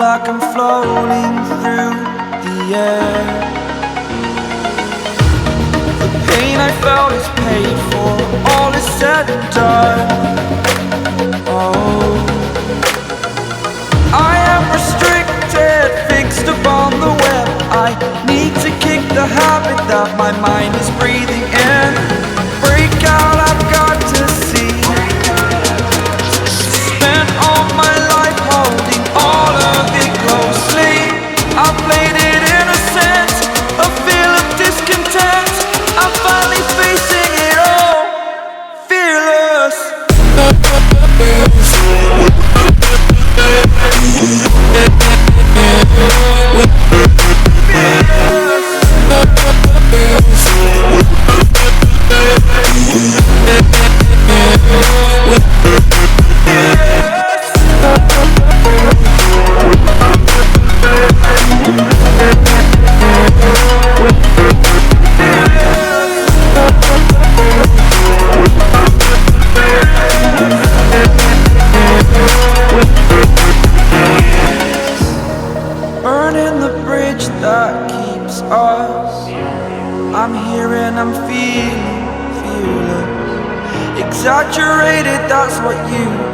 like I'm floating through the air. The pain I felt is paid for, all is said and done. Oh, I am restricted, fixed upon the web. I need to kick the habit that my mind is breathing in. Break out, I've got to see. Spent all my life holding all of it closely. I played it innocent, a feel of discontent. I'm finally facing it all, fearless. Burning the bridge that keeps us. I'm here and I'm feeling fearless. Exaggerated, that's what you